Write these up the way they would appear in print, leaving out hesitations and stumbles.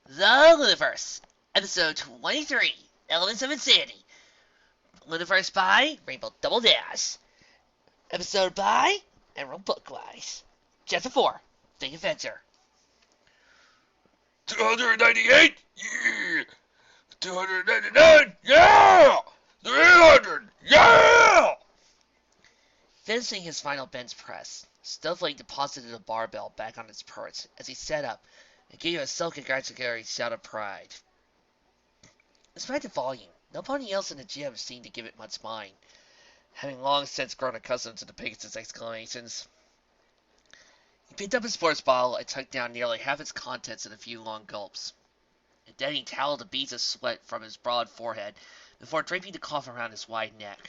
The Lunaverse, Episode 23, Elements of Insanity. Lunaverse by Rainbow Double Dash. Episode by Emeral Bookwise. Chapter 4, Big Adventure. 298? Yeah! 299? Yeah! 300? Yeah! Finishing his final bench press, Snowflake deposited a barbell back on its perch as he sat up and gave a self-congratulatory shout of pride. Despite the volume, nobody else in the gym seemed to give it much mind, having long since grown accustomed to the Pegasus exclamations. He picked up his sports bottle and took down nearly half its contents in a few long gulps. And then he toweled the beads of sweat from his broad forehead before draping the cloth around his wide neck.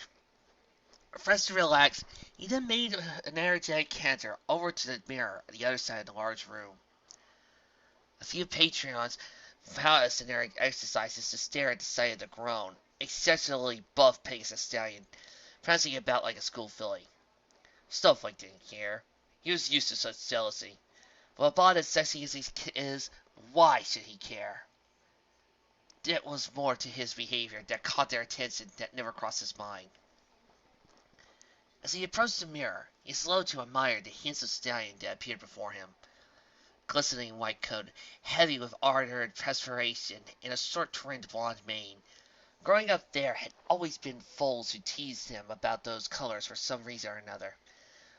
Refreshed and relaxed, he then made an energetic canter over to the mirror at the other side of the large room. A few Patreons found it generic exercises to stare at the sight of the grown, exceptionally buff Pegasus stallion, prancing about like a school filly. Snowflake didn't care. He was used to such jealousy. But a bot as sexy as he is, why should he care? It was more to his behavior that caught their attention that never crossed his mind. As he approached the mirror, he slowed to admire the handsome stallion that appeared before him. Glistening white coat, heavy with ardor and perspiration, and a short-trimmed blonde mane. Growing up there had always been foals who teased him about those colors for some reason or another.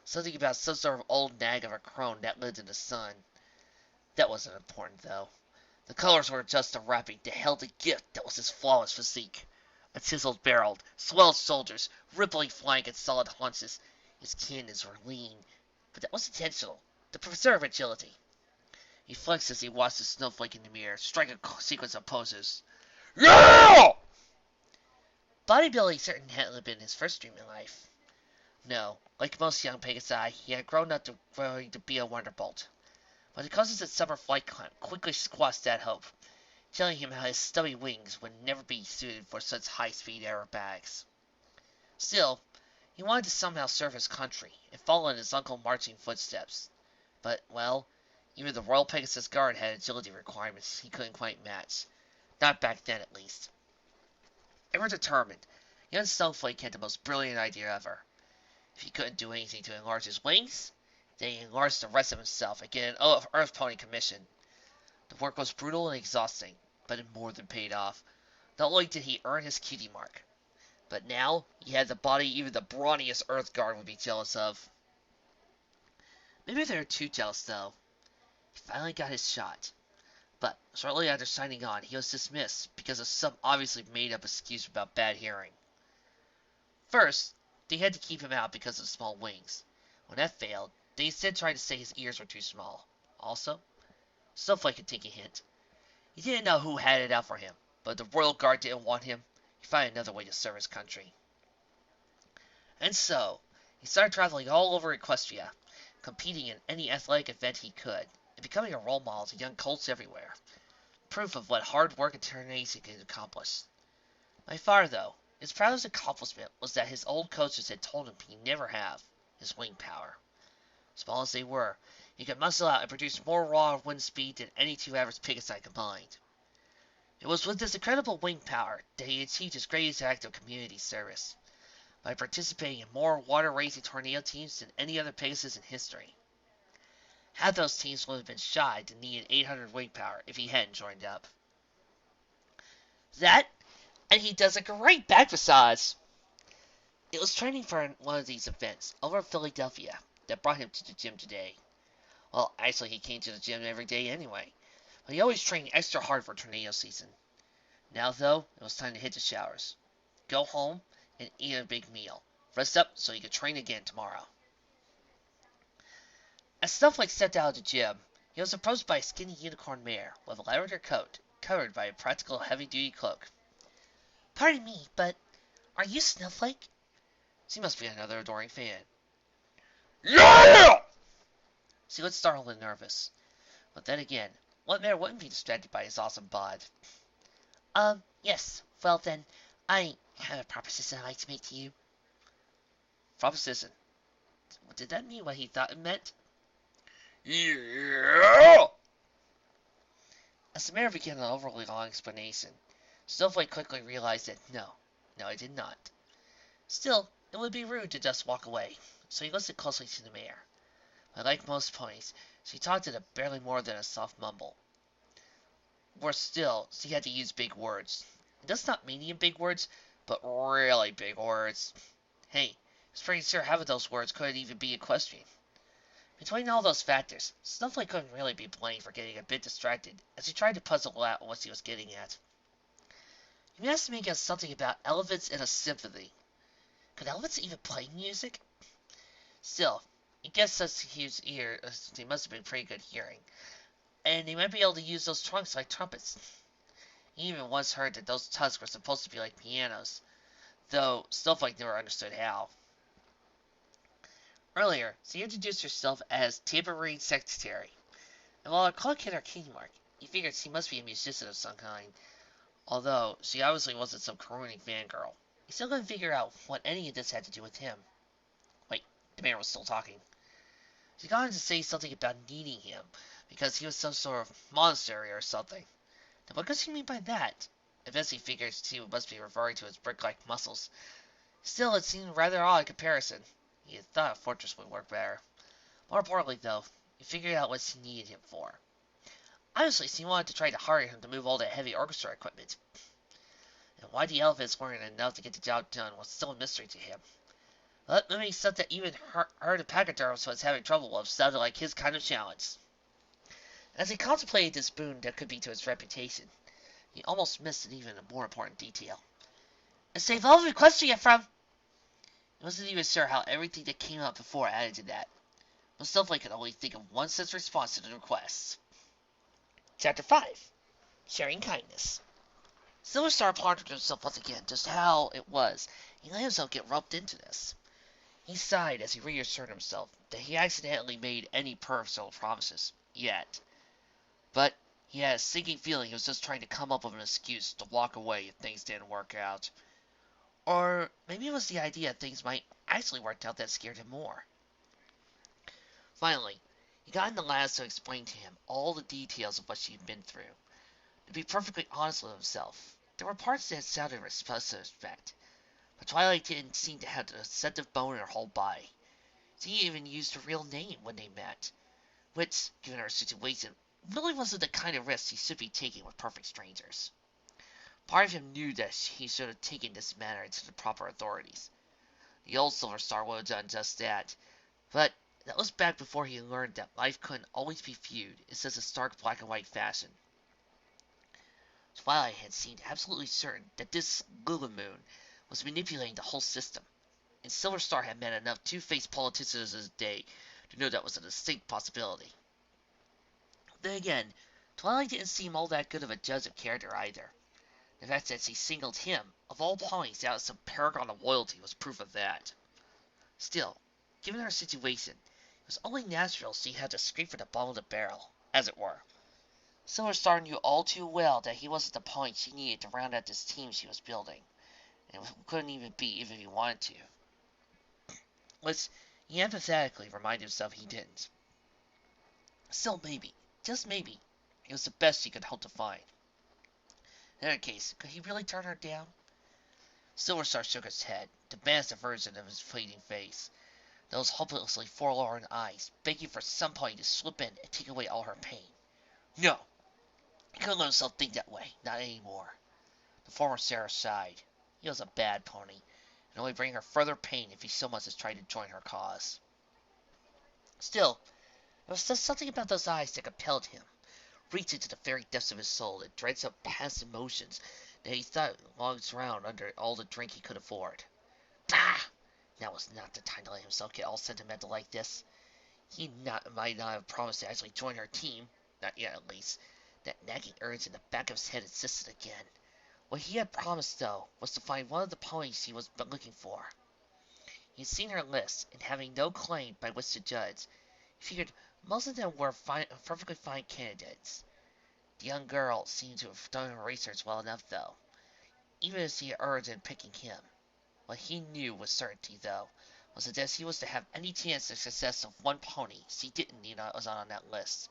Something about some sort of old nag of a crone that lived in the sun. That wasn't important, though. The colors were just a wrapping that held the gift that was his flawless physique. A chiseled barrel, swelled shoulders, rippling flank, and solid haunches. His cannons were lean, but that was intentional, to preserve agility. He flexed as he watched the snowflake in the mirror, strike a sequence of poses. Yeah! Bodybuilding certainly hadn't been his first dream in life. No, like most young Pegasi, he had grown up to be a wonderbolt. But the causes of summer flight climb quickly squashed that hope, telling him how his stubby wings would never be suited for such high-speed aerobatics. Still, he wanted to somehow serve his country and follow in his Uncle Marching footsteps. But, well, even the Royal Pegasus Guard had agility requirements he couldn't quite match. Not back then, at least. Ever determined, young Snowflake had the most brilliant idea ever. If he couldn't do anything to enlarge his wings, then he enlarged the rest of himself and get an Earth Pony commission. The work was brutal and exhausting, but it more than paid off. Not only did he earn his cutie mark, but now he had the body even the brawniest Earth Guard would be jealous of. Maybe they were too jealous, though. He finally got his shot. But shortly after signing on, he was dismissed because of some obviously made-up excuse about bad hearing. First, they had to keep him out because of small wings. When that failed, they instead tried to say his ears were too small. Also, Snowflake could take a hint. He didn't know who had it out for him, but if the Royal Guard didn't want him, he'd find another way to serve his country. And so, he started traveling all over Equestria, competing in any athletic event he could, and becoming a role model to young colts everywhere. Proof of what hard work and determination can accomplish. By far, though, his proudest accomplishment was that his old coaches had told him he'd never have his wing power. Small as they were, he could muscle out and produce more raw wind speed than any two average Pegasi combined. It was with this incredible wing power that he achieved his greatest act of community service, by participating in more water racing tornado teams than any other Pegasus in history. Half those teams would have been shy to need 800 wing power if he hadn't joined up. That, and he does a great back massage. It was training for one of these events over in Philadelphia that brought him to the gym today. Well, actually, he came to the gym every day anyway, but he always trained extra hard for tornado season. Now, though, it was time to hit the showers, go home, and eat a big meal. Rest up so he could train again tomorrow. As Snowflake stepped out of the gym, he was approached by a skinny unicorn mare with a lavender coat covered by a practical heavy-duty cloak. "Pardon me, but are you Snowflake?" She must be another adoring fan. Yeah! She looked startled and nervous. But then again, what mare wouldn't be distracted by his awesome bod? Yes. Well then, I have a proposition I'd like to make to you." Proposition? Did that mean what he thought it meant? Yeah! As the mayor began an overly long explanation, Snowflake quickly realized that no, it did not. Still, it would be rude to just walk away, so he listened closely to the mayor. But like most ponies, she talked in a barely more than a soft mumble. Worse still, she had to use big words. It does not mean big words, but really big words. Hey, I was pretty sure half of those words couldn't even be equestrian. Between all those factors, Snowflake couldn't really be blamed for getting a bit distracted as he tried to puzzle out what she was getting at. You asked me again something about elephants in a symphony. Could elephants even play music? Still, I guess since his ear, they must have been pretty good hearing, and they might be able to use those trunks like trumpets. He even once heard that those tusks were supposed to be like pianos, though Snowflake never understood how. Earlier, she introduced herself as Tambourine Secretary, and while her clock hit her key mark, he figured she must be a musician of some kind, although she obviously wasn't some crooning fangirl. He still couldn't figure out what any of this had to do with him. Wait, the mayor was still talking. She got on to say something about needing him, because he was some sort of monastery or something. Now what could she mean by that? Eventually figured she must be referring to his brick-like muscles. Still, it seemed rather odd in comparison. He had thought a fortress would work better. More importantly, though, he figured out what she needed him for. Obviously, she wanted to try to hire him to move all that heavy orchestra equipment. And why the elephants weren't enough to get the job done was still a mystery to him. But maybe stuff that even her the pachydermist was having trouble with sounded like his kind of challenge. As he contemplated this boon that could be to his reputation, he almost missed an even more important detail. And save all the equestria from... He wasn't even sure how everything that came up before added to that. But Snowflake could only think of one such response to the request. Chapter 5. Sharing Kindness. Silverstar pondered himself once again just how it was he let himself get roped into this. He sighed as he reassured himself that he accidentally made any personal promises, yet. But he had a sinking feeling he was just trying to come up with an excuse to walk away if things didn't work out. Or maybe it was the idea that things might actually work out that scared him more. Finally, he got Lass to explain to him all the details of what she'd been through. To be perfectly honest with himself, there were parts that sounded suspect, but Twilight didn't seem to have the sensitive bone in her whole body. She even used her real name when they met, which, given her situation, really wasn't the kind of risk he should be taking with perfect strangers. Part of him knew that he should have taken this matter to the proper authorities. The old Silver Star would have done just that, but that was back before he learned that life couldn't always be viewed in such a stark black and white fashion. Twilight had seemed absolutely certain that this Lunamoon was manipulating the whole system, and Silver Star had met enough two-faced politicians of his day to know that was a distinct possibility. Then again, Twilight didn't seem all that good of a judge of character either. The fact that she singled him, of all ponies, out as some paragon of loyalty was proof of that. Still, given her situation, it was only natural she had to scrape for the bottom of the barrel, as it were. Silver Star knew all too well that he wasn't the point she needed to round out this team she was building, and it couldn't even be even if he wanted to. Which he empathetically reminded himself he didn't. Still, maybe, just maybe, it was the best he could hope to find. In any case, could he really turn her down? Silver Star shook his head, the massive version of his fleeting face, those hopelessly forlorn eyes, begging for somebody to slip in and take away all her pain. No, he couldn't let himself think that way, not anymore. The former Sarah sighed. He was a bad pony, and only bring her further pain if he so much as tried to join her cause. Still, there was just something about those eyes that compelled him, reaching to the very depths of his soul and dread some past emotions that he thought lounged around under all the drink he could afford. Bah! Now was not the time to let himself get all sentimental like this. He might not have promised to actually join her team, not yet at least. That nagging urge in the back of his head insisted again. What he had promised, though, was to find one of the ponies he was looking for. He had seen her list, and having no claim by which to judge, he figured most of them were perfectly fine candidates. The young girl seemed to have done her research well enough, though, even as he erred in picking him. What he knew with certainty, though, was that if he was to have any chance of success of one pony, she didn't need was on that list.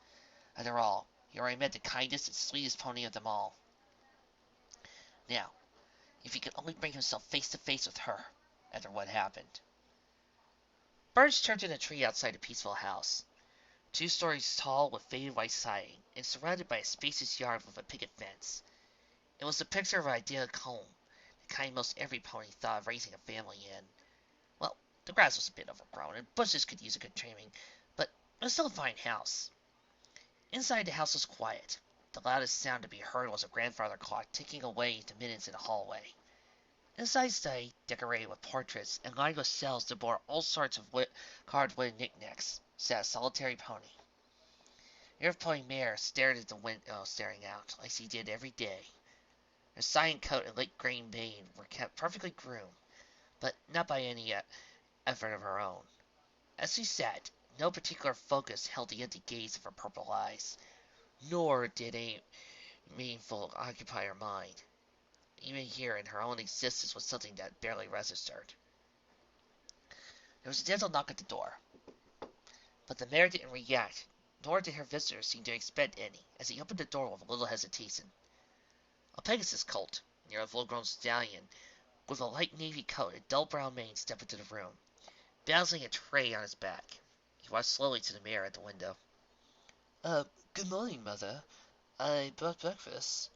After all, He already met the kindest and sweetest pony of them all. Now, if he could only bring himself face to face with her after what happened. Birds chirped in a tree outside a peaceful house. 2 stories tall with faded white siding, and surrounded by a spacious yard with a picket fence. It was the picture of an idyllic home, the kind most every pony thought of raising a family in. Well, the grass was a bit overgrown, and bushes could use a good trimming, but it was still a fine house. Inside the house was quiet. The loudest sound to be heard was a grandfather clock ticking away the minutes in the hallway. Inside study, decorated with portraits and lined with shelves that bore all sorts of carved wooden knickknacks, sat a solitary pony. The earth pony mare stared at the window, staring out, like she did every day. Her cyan coat and light green mane were kept perfectly groomed, but not by any effort of her own. As she sat, no particular focus held the empty gaze of her purple eyes, nor did any meaningful occupy her mind. Even here in her own existence was something that barely registered. There was a gentle knock at the door, but the mare didn't react, nor did her visitor seem to expect any, as he opened the door with a little hesitation. A Pegasus colt, near a full-grown stallion, with a light navy coat and dull brown mane, stepped into the room, balancing a tray on his back. He walked slowly to the mirror at the window. Good morning, Mother. I brought breakfast.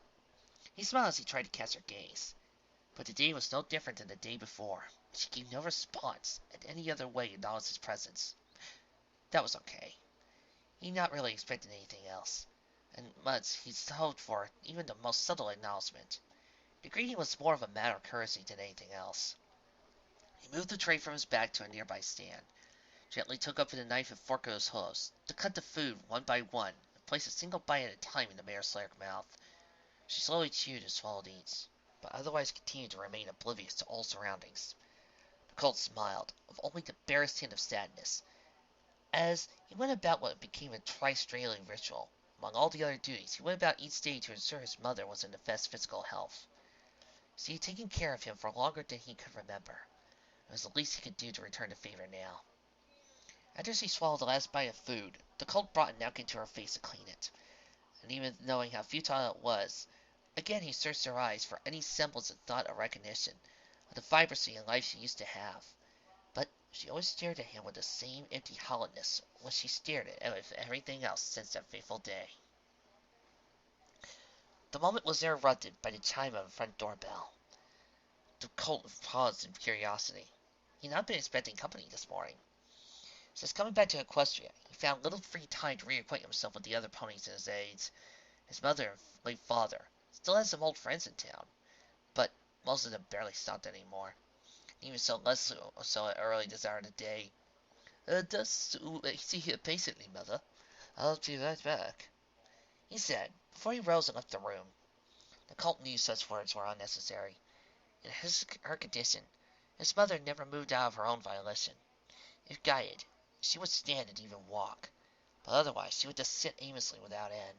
He smiled as he tried to catch her gaze. But the day was no different than the day before. She gave no response in any other way to acknowledge his presence. That was okay. He not really expected anything else, and much he'd hoped for even the most subtle acknowledgement. The greeting was more of a matter of courtesy than anything else. He moved the tray from his back to a nearby stand, gently took up the knife and fork of his host, to cut the food one by one, and place a single bite at a time in the mare's slack mouth. She slowly chewed and swallowed each, but otherwise continued to remain oblivious to all surroundings. The colt smiled, with only the barest hint of sadness, as he went about what became a twice-daily ritual. Among all the other duties, he went about each day to ensure his mother was in the best physical health. She had taken care of him for longer than he could remember. It was the least he could do to return the favor now. After she swallowed the last bite of food, the colt brought a napkin to her face to clean it, and even knowing how futile it was, again he searched her eyes for any semblance of thought or recognition of the vibrancy and life she used to have. But she always stared at him with the same empty hollowness when she stared at everything else since that fateful day. The moment was interrupted by the chime of a front doorbell. The colt paused in curiosity. He had not been expecting company this morning. Since coming back to Equestria, he found little free time to reacquaint himself with the other ponies in his aides. His mother and late father still had some old friends in town, but most of them barely stopped anymore. Even so, less so at early this hour of the day. Just sit here patiently, Mother. I'll be right back, he said, before he rose and left the room. The colt knew such words were unnecessary. In her condition, his mother never moved out of her own volition. If guided, she would stand and even walk, but otherwise she would just sit aimlessly without end.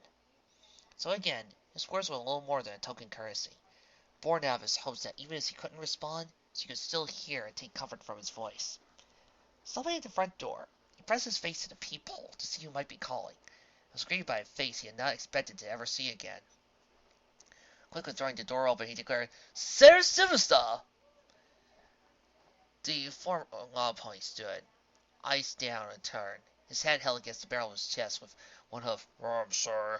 So again, his words were little more than a token courtesy, born out of his hopes that even as he couldn't respond, she could still hear and take comfort from his voice. Stopping at the front door, he pressed his face to the peephole to see who might be calling, and was greeted by a face he had not expected to ever see again. Quickly throwing the door open, he declared, "Sarah Silverstar!" The former law pony stood, eyes down and turned, his head held against the barrel of his chest with one hoof. I'm sorry,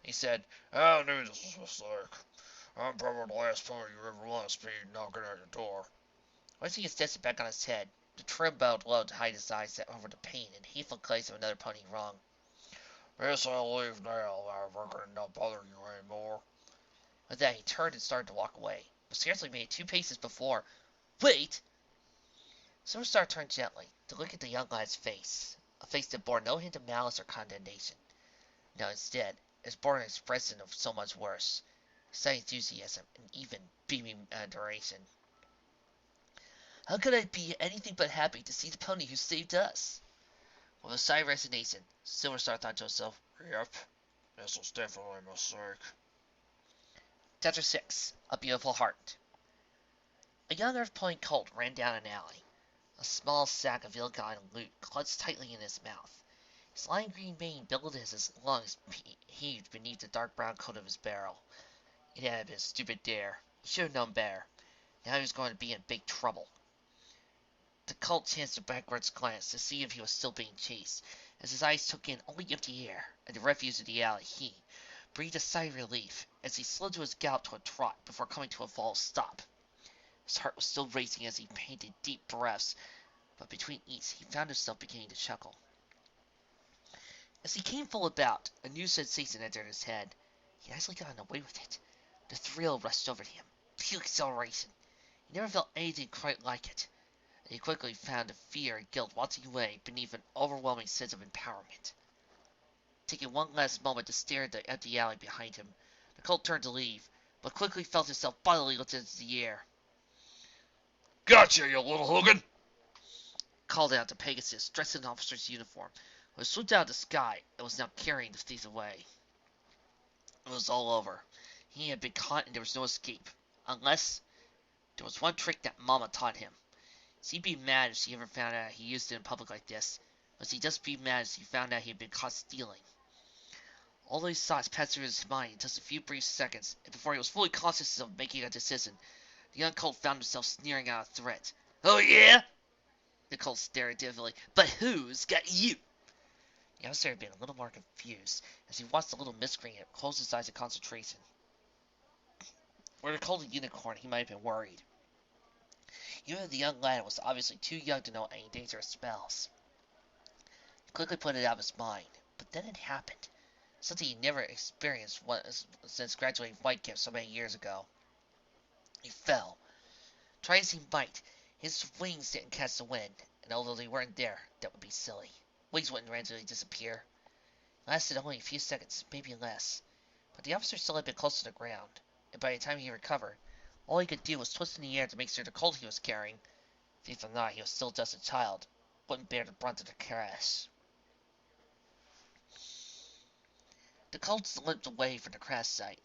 he said. I knew this was a mistake. I'm probably the last pony you ever want to be knocking at your door. Once he extended back on his head, the trim bowed low to hide his eyes over the pain and hateful glaze of another pony wrong. Guess I'll leave now. I reckon not bother you anymore. With that, he turned and started to walk away, but scarcely made 2 paces before. Wait! Silverstar turned gently to look at the young lad's face, a face that bore no hint of malice or condemnation. No, instead, it bore an expression of so much worse, slight enthusiasm, and even beaming adoration. How could I be anything but happy to see the pony who saved us? With a sigh of resignation, Silverstar thought to himself, Yep, this was definitely a mistake. Chapter 6. A Beautiful Heart. A young earth pony colt ran down an alley, a small sack of ill-gotten loot clutched tightly in his mouth. His lime green mane billowed as his lungs heaved beneath the dark brown coat of his barrel. It had been a stupid dare. He should have known better. Now he was going to be in big trouble. The Colt chanced a backwards glance to see if he was still being chased. As his eyes took in only empty air and the refuse of the alley, he breathed a sigh of relief as he slowed to his gallop to a trot before coming to a false stop. His heart was still racing as he panted deep breaths, but between each he found himself beginning to chuckle. As he came full about, a new sensation entered his head. He had actually gotten away with it. The thrill rushed over him. Pure exhilaration. He never felt anything quite like it. And he quickly found the fear and guilt waltzing away beneath an overwhelming sense of empowerment. Taking one last moment to stare at the empty alley behind him, the Colt turned to leave, but quickly felt himself bodily lifted into the air. Gotcha, you little hooligan! Called out to Pegasus, dressed in an officer's uniform, who had swooped out of the sky and was now carrying the thief away. It was all over. He had been caught and there was no escape. Unless there was one trick that Mama taught him. She'd be mad if she ever found out he used it in public like this, but she'd just be mad if she found out he had been caught stealing. All these thoughts passed through his mind in just a few brief seconds, and before he was fully conscious of making a decision, the young Colt found himself sneering out a threat. "Oh yeah?" The Colt stared diffidently. "But who's got you?" The officer had been a little more confused as he watched the little miscreant close his eyes in concentration. Were the Colt a unicorn, he might have been worried. Even the young lad was obviously too young to know any dangerous spells. He quickly put it out of his mind, but then it happened. Something he never experienced since graduating White Camp so many years ago. He fell. Try as he might, his wings didn't catch the wind, and although they weren't there, that would be silly. Wings wouldn't randomly disappear. It lasted only a few seconds, maybe less, but the officer still had been close to the ground, and by the time he recovered, all he could do was twist in the air to make sure the Colt he was carrying, thief or not, he was still just a child, wouldn't bear the brunt of the crash. The Colt limped away from the crash site,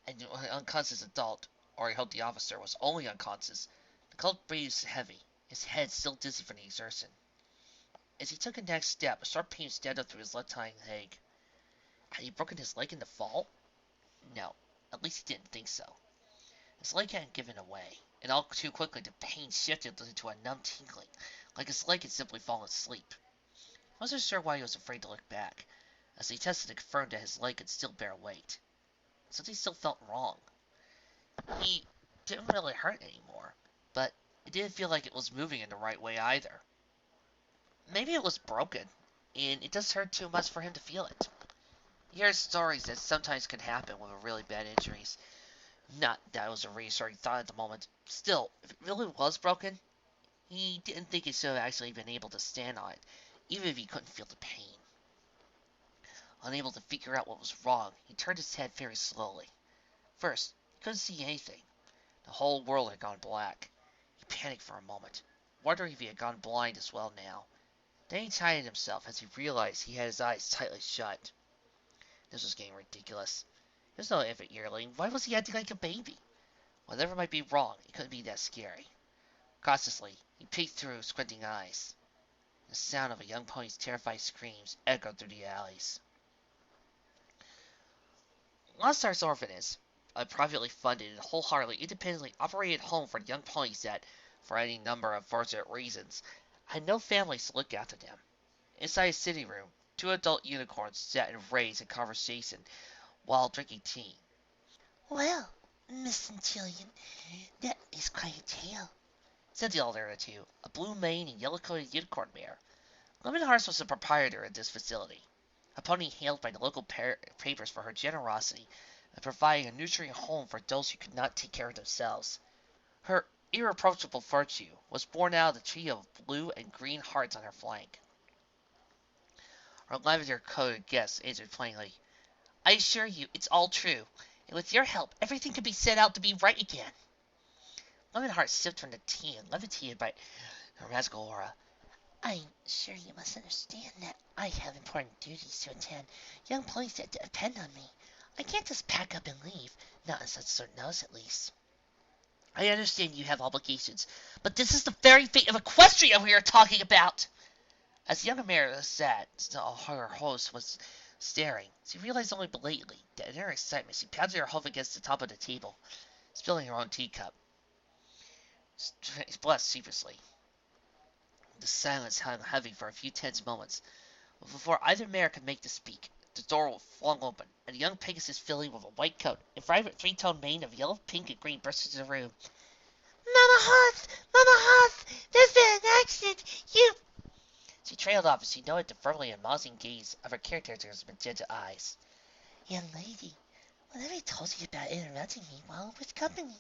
and the unconscious adult, or he hoped the officer was only unconscious, the Colt breathed heavy, his head still dizzy from the exertion. As he took a next step, a sharp pain stabbed up through his left hind leg. Had he broken his leg in the fall? No, at least he didn't think so. His leg hadn't given away, and all too quickly the pain shifted into a numb tingling, like his leg had simply fallen asleep. He wasn't sure why he was afraid to look back, as he tested to confirm that his leg could still bear weight. Something still felt wrong. He didn't really hurt anymore, but it didn't feel like it was moving in the right way either. Maybe it was broken, and it just hurt too much for him to feel it. He heard stories that sometimes can happen with really bad injuries. Not that it was a reassuring thought at the moment. Still, if it really was broken, he didn't think he should have actually been able to stand on it, even if he couldn't feel the pain. Unable to figure out what was wrong, he turned his head very slowly. First, he couldn't see anything. The whole world had gone black. He panicked for a moment, wondering if he had gone blind as well now. Then he tightened himself as he realized he had his eyes tightly shut. This was getting ridiculous. He was no infant yearling. Why was he acting like a baby? Whatever might be wrong, it couldn't be that scary. Cautiously, he peeked through squinting eyes. The sound of a young pony's terrified screams echoed through the alleys. Lost Ark Orphanage, a privately funded and wholeheartedly independently operated home for young ponies that, for any number of fortunate reasons, had no families to look after them. Inside his sitting room, two adult unicorns sat and raised in conversation while drinking tea. "Well, Miss Centillion, that is quite a tale," said the elder of the two, a blue-maned and yellow-coated unicorn mare. Lunaverse was the proprietor of this facility, a pony hailed by the local papers for her generosity in providing a nurturing home for those who could not take care of themselves. Her irreproachable virtue was born out of the trio of blue and green hearts on her flank. Our lavender-coated guest answered plainly, "I assure you it's all true, and with your help everything can be set out to be right again." Lemonheart sipped from the tea and levitated by her magical aura. "I'm sure you must understand that I have important duties to attend. Young ponies that depend on me. I can't just pack up and leave, not on such short notice at least." "I understand you have obligations, but this is the very fate of Equestria we are talking about!" As the younger mare sat, her host was staring. She realized only belatedly that in her excitement she pounded her hoof against the top of the table, spilling her own teacup. She blushed sheepishly. The silence hung heavy for a few tense moments. But before either mare could make to speak, the door was flung open, and a young Pegasus filly with a white coat and vibrant three-tone mane of yellow, pink, and green burst into the room. Mama Hoth! Mama Hoth! There's been an accident! You... She trailed off as she noted the firmly admonishing gaze of her caretaker's magenta eyes. Young lady, what have I told you about interrupting me while with company?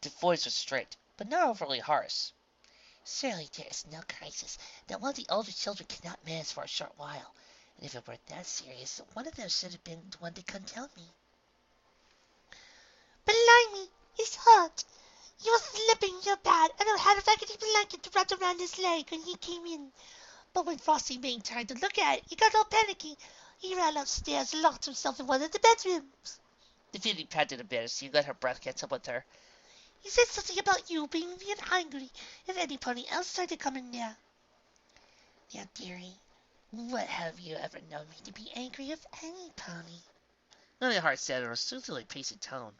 The voice was strict, but not overly harsh. Surely there is no crisis that one of the older children cannot manage for a short while, and if it were that serious, one of them should have been the one to come tell me. Blimey, he's hurt. He was slipping so bad, and I had a raggedy blanket wrapped around his leg when he came in. But when Frosty Main tried to look at it, he got all panicky. He ran upstairs and locked himself in one of the bedrooms. The filly panted a bit as she let her breath catch up with her. He said something about you being real angry if any pony else tried to come in there. Now, dearie, what have you ever known me to be angry with any pony? Lionheart said in a soothingly pacing tone.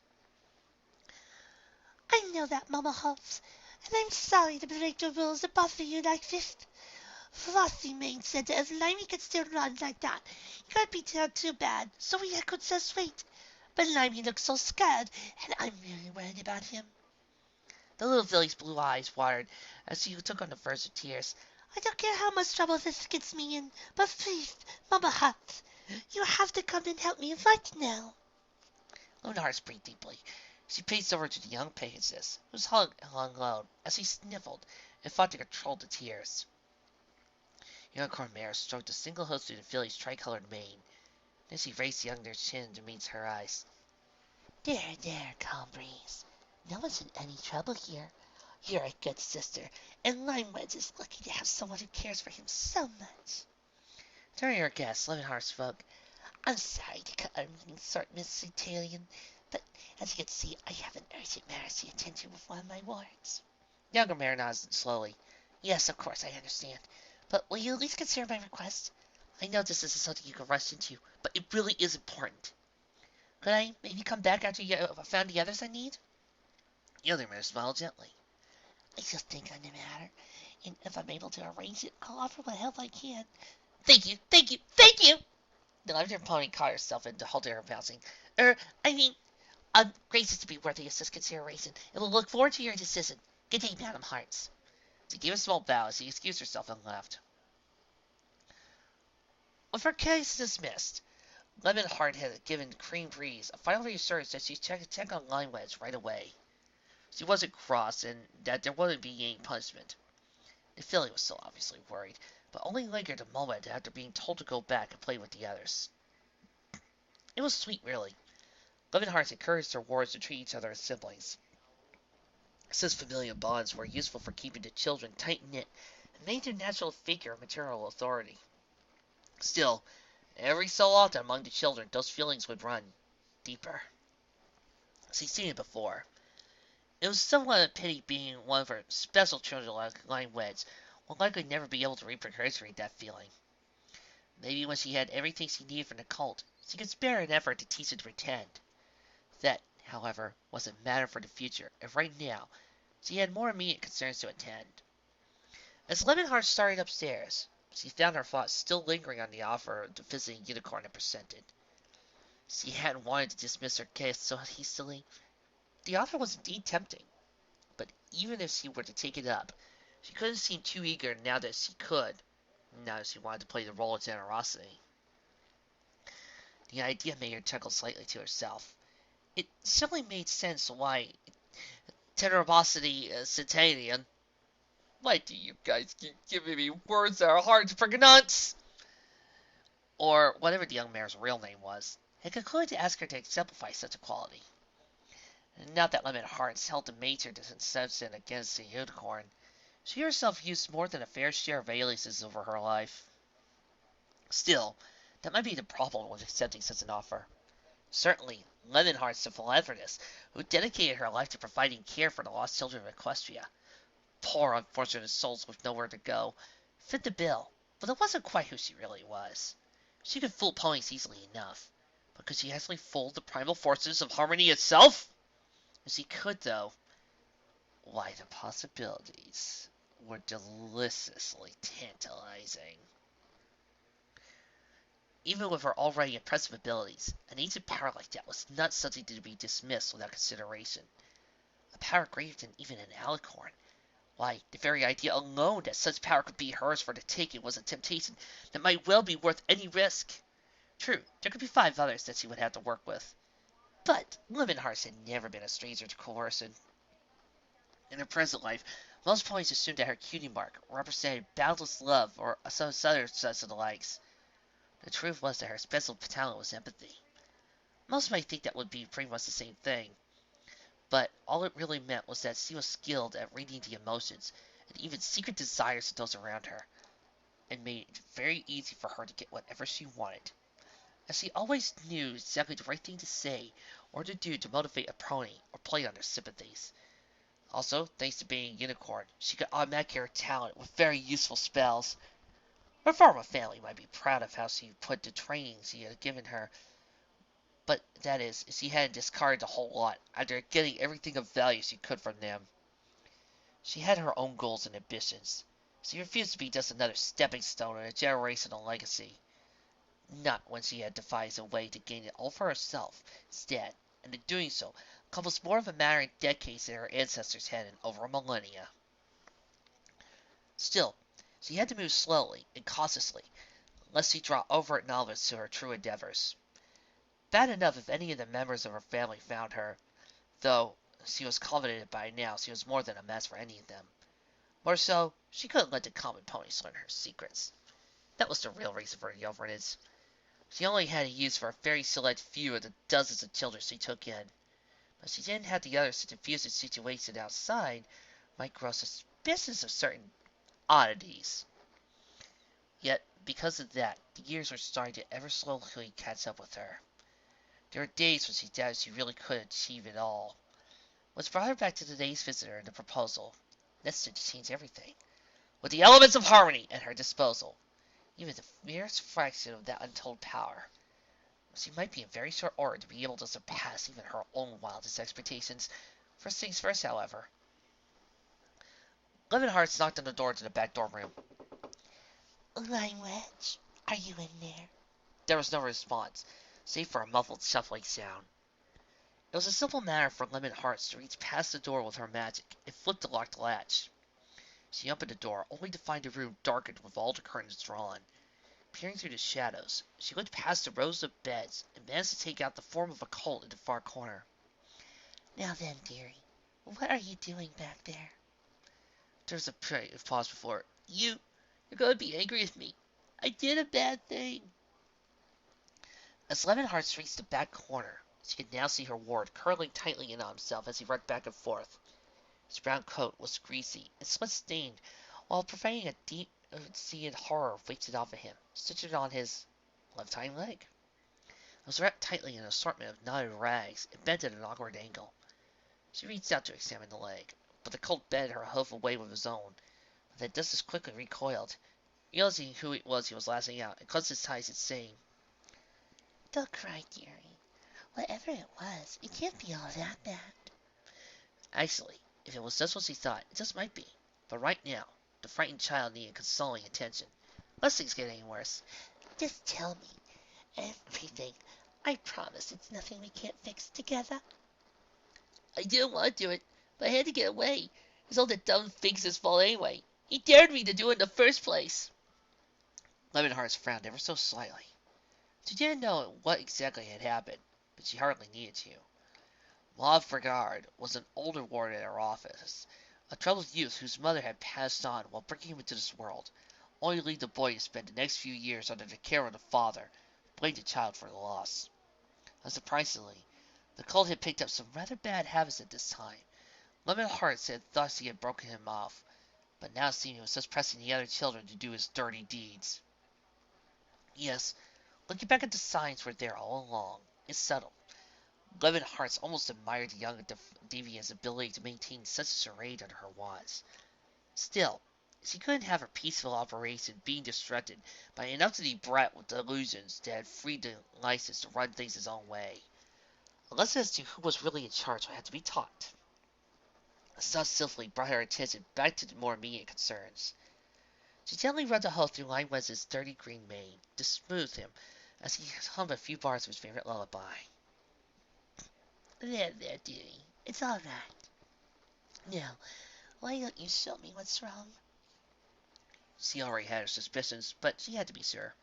I know that, Mama Huffs, and I'm sorry to break the rules and bother you like this. Frosty Mane said that if Limey could still run like that, he couldn't be down too bad, so we could just wait. But Limey looks so scared, and I'm really worried about him. The little filly's blue eyes watered as she took on the verge of tears. I don't care how much trouble this gets me in, but please, Mama Huffs, you have to come and help me right now. Lionheart breathed deeply. She paced over to the young Pegasus, whose hung low as he sniffled and fought to control the tears. Unicorn Mare stroked a single hoof through the filly's tricolored mane. Then she raised the younger chin to meet her eyes. There, Calm Breeze. No one's in any trouble here. You're a good sister, and Limewedge is lucky to have someone who cares for him so much. Turning her guest, Lionheart spoke. I'm sorry to cut our meeting short, Miss Italian, but as you can see, I have an urgent matter to attend to with one of my wards. The younger mare nodded slowly. Yes, of course, I understand. But will you at least consider my request? I know this isn't something you can rush into, but it really is important. Could I maybe come back after you have found the others I need? The other mare smiled gently. I just think on the matter, and if I'm able to arrange it, I'll offer what help I can. Thank you! The larger pony caught herself into halting her bouncing. I'm gracious to be worthy of such consideration, and will look forward to your decision. Good day, Madam Hearts. She gave a small bow as she excused herself and left. With her case dismissed, Lemonheart had given Cream Breeze a final reassurance that she'd check on Limewedge right away. She wasn't cross, and that there wouldn't be any punishment. The filly was still obviously worried, but only lingered a moment after being told to go back and play with the others. It was sweet, really. Lemonheart encouraged her wards to treat each other as siblings, since familial bonds were useful for keeping the children tight-knit and made their natural figure of maternal authority. Still, every so often among the children, those feelings would run deeper. She'd seen it before. It was somewhat a pity being one of her special children like Limewedge will likely never be able to reperpetuate that feeling. Maybe when she had everything she needed from the cult, she could spare an effort to teach her to pretend. That, however, wasn't matter for the future, and right now, she had more immediate concerns to attend. As Lemonheart started upstairs, she found her thoughts still lingering on the offer the visiting unicorn had presented. She hadn't wanted to dismiss her guest so hastily. The offer was indeed tempting, but even if she were to take it up, she couldn't seem too eager now that she could, now that she wanted to play the role of generosity. The idea made her chuckle slightly to herself. It simply made sense why generosity is Italian. Why do you guys keep giving me words that are hard to pronounce? Or whatever the young mare's real name was, had concluded to ask her to exemplify such a quality. Not that Lemonheart held the major deception against the unicorn. She herself used more than a fair share of aliases over her life. Still, that might be the problem with accepting such an offer. Certainly, Lemonheart's a philanthropist who dedicated her life to providing care for the lost children of Equestria. Poor unfortunate souls with nowhere to go. fit the bill, but it wasn't quite who she really was. She could fool ponies easily enough, but could she actually fool the primal forces of harmony itself? If she could, though, why, the possibilities were deliciously tantalizing. Even with her already impressive abilities, an ancient power like that was not something to be dismissed without consideration. A power greater than even an alicorn. Why, the very idea alone that such power could be hers for the taking was a temptation that might well be worth any risk. True, there could be 5 others that she would have to work with, but Lemon Hearts had never been a stranger to coercion. In her present life, most ponies assumed that her cutie mark represented boundless love or some other such of the likes. The truth was that her special talent was empathy. Most might think that would be pretty much the same thing, but all it really meant was that she was skilled at reading the emotions and even secret desires of those around her, and made it very easy for her to get whatever she wanted, as she always knew exactly the right thing to say or to do to motivate a pony or play on their sympathies. Also, thanks to being a unicorn, she could automatically get her talent with very useful spells. Her former family might be proud of how she put the training she had given her, but that is, she hadn't discarded a whole lot, after getting everything of value she could from them. She had her own goals and ambitions. She refused to be just another stepping stone in a generational legacy. Not when she had devised a way to gain it all for herself, instead, and in doing so, accomplished more of a matter in decades than her ancestors had in over a millennia. Still, she had to move slowly and cautiously, lest she draw overt novice to her true endeavors. Bad enough if any of the members of her family found her, though she was confident by now she was more than a match for any of them. More so, she couldn't let the common ponies learn her secrets. That was the real reason for her governance. She only had a use for a very select few of the dozens of children she took in, but she didn't have the others to diffuse the situation outside might grow suspicious of certain oddities. Yet, because of that, the years were starting to ever slowly catch up with her. There were days when she doubted she really could achieve it all. Which brought her back to today's visitor and the proposal, necessary to change everything, with the elements of harmony at her disposal, even the merest fraction of that untold power. She might be in very short order to be able to surpass even her own wildest expectations. First things first, however. Lemon Hearts knocked on the door to the back dorm room. Line Wedge, are you in there? There was no response, save for a muffled shuffling sound. It was a simple matter for Lemon Hearts to reach past the door with her magic and flip the locked latch. She opened the door, only to find the room darkened with all the curtains drawn. Peering through the shadows, she looked past the rows of beds and managed to take out the form of a colt in the far corner. Now then, dearie, what are you doing back there? There was a pause before. You're going to be angry with me. I did a bad thing. As Lemon Hearts reached the back corner, she could now see her ward curling tightly in on himself as he rocked back and forth. His brown coat was greasy and sweat-stained, while providing a deep-seated horror wasted off of him, stitched on his left hind leg. It was wrapped tightly in an assortment of knotted rags and bent at an awkward angle. She reached out to examine the leg, but the colt bent her hoof away with his own, and then just as quickly recoiled, realizing who it was he was lashing out, and closed his eyes and saying, Don't cry, dearie. Whatever it was, it can't be all that bad. Actually, if it was just what she thought, it just might be. But right now, the frightened child needed consoling attention, lest things get any worse. Just tell me everything. I promise it's nothing we can't fix together. I didn't want to do it, but I had to get away. It's all that dumb Figs' fault anyway. He dared me to do it in the first place. Lemon Hearts frowned ever so slightly. She didn't know what exactly had happened, but she hardly needed to. Mauve Brigard was an older ward at her office, a troubled youth whose mother had passed on while bringing him into this world, only to leave the boy to spend the next few years under the care of the father, who blamed the child for the loss. Unsurprisingly, the cult had picked up some rather bad habits at this time. Lemon Hearts had thought she had broken him off, but now it seemed he was just pressing the other children to do his dirty deeds. Yes, looking back at the signs were there all along. It's subtle. Lemon Hearts almost admired the young deviant's ability to maintain such a charade under her watch. Still, She couldn't have her peaceful operation being disrupted by an uppity brat with delusions that had freed the license to run things his own way. A lesson as to who was really in charge would have to be taught. A soft swiftly brought her attention back to the more immediate concerns. She gently rubbed a hole through Linewez's dirty green mane to smooth him as he hummed a few bars of his favorite lullaby. There, dearie. It's all right. Now, why don't you show me what's wrong? She already had her suspicions, but she had to be sure.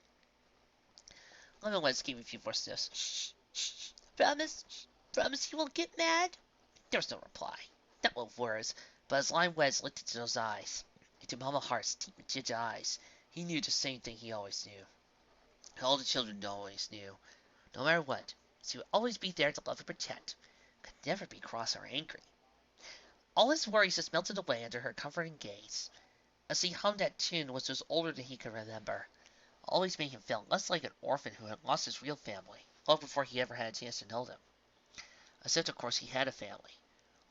Linewez gave a few more sniffs. Shh, shh. Promise? Promise you won't get mad? There was no reply. Not with words, but as Linewez looked into those eyes, into Mama Hart's deep magenta eyes, he knew the same thing he always knew. All the children always knew. No matter what, she would always be there to love and protect. Could never be cross or angry. All his worries just melted away under her comforting gaze. As he hummed that tune which was older than he could remember, always made him feel less like an orphan who had lost his real family, long before he ever had a chance to know them. Except, of course, he had a family.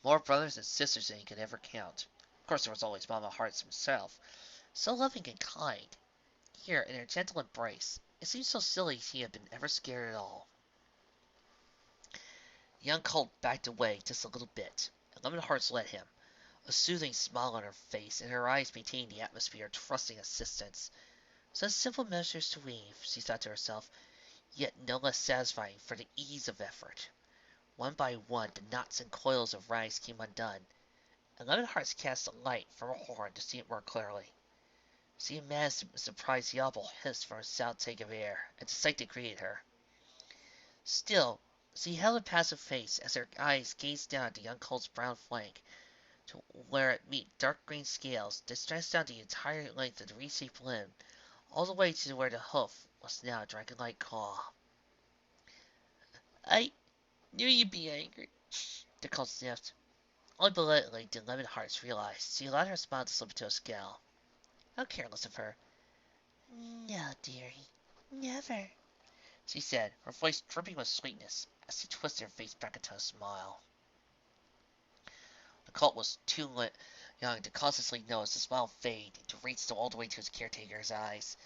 More brothers and sisters than he could ever count. Of course, there was always Mama Hart himself, so loving and kind. Here, in her gentle embrace, it seemed so silly he had been ever scared at all. The young colt backed away just a little bit, and Lemon Hearts let him, a soothing smile on her face, and her eyes maintaining the atmosphere of trusting assistance. Such simple measures to weave, she thought to herself, yet no less satisfying for the ease of effort. One by one the knots and coils of rags came undone, and Lemon Hearts cast a light from her horn to see it more clearly. She imagined a surprised yelp hiss from a south take of air, at the sight that greeted her. Still, she held a passive face as her eyes gazed down at the young colt's brown flank, to where it met dark green scales that stretched down the entire length of the reshaped limb, all the way to where the hoof was now a dragon-like claw. I knew you'd be angry, the colt sniffed. Only belatedly did Lemon Hearts realize she allowed her smile to slip into a scowl. How careless of her. No, dearie, never, she said, her voice dripping with sweetness, as she twisted her face back into a smile. The colt was too young to consciously notice the smile fade and to reach all the way to his caretaker's eyes.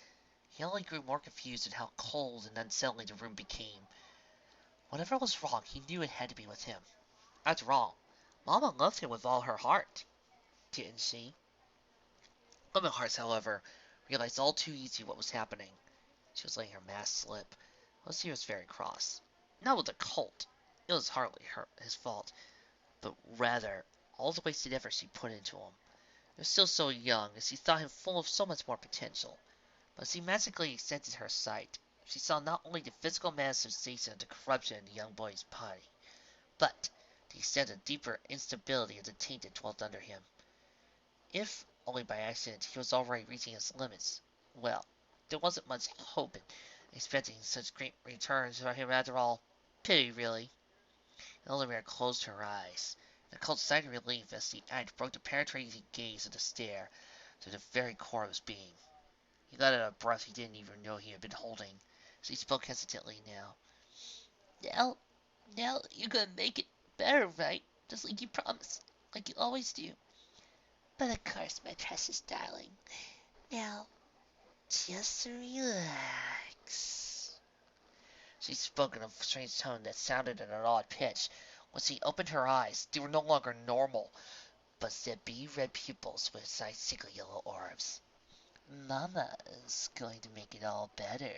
He only grew more confused at how cold and unsettling the room became. Whatever was wrong, he knew it had to be with him. After all, Mama loved him with all her heart, didn't she? Lemon Hearts, however, realized all too easily what was happening. She was letting her mask slip. Lucy was very cross. Not with the colt. It was hardly his fault, but rather all the wasted effort she put into him. He was still so young, and she thought him full of so much more potential. But as she magically extended her sight, she saw not only the physical manifestation of the corruption in the young boy's body, but the extent of deeper instability of the taint that dwelt under him. If, only by accident, he was already reaching his limits, well, there wasn't much hope in expecting such great returns from him after all. Pity, really. Eldemir closed her eyes. The colt sighed in relief as the act broke the penetrating gaze of the stare to the very core of his being. He let out a breath he didn't even know he had been holding, as he spoke hesitantly now. Now you're gonna make it better, right? Just like you promised, like you always do. But of course, my precious darling. Now, just relax. She spoke in a strange tone that sounded at an odd pitch. When she opened her eyes, they were no longer normal, but set bee red pupils with sickly yellow orbs. Mama is going to make it all better.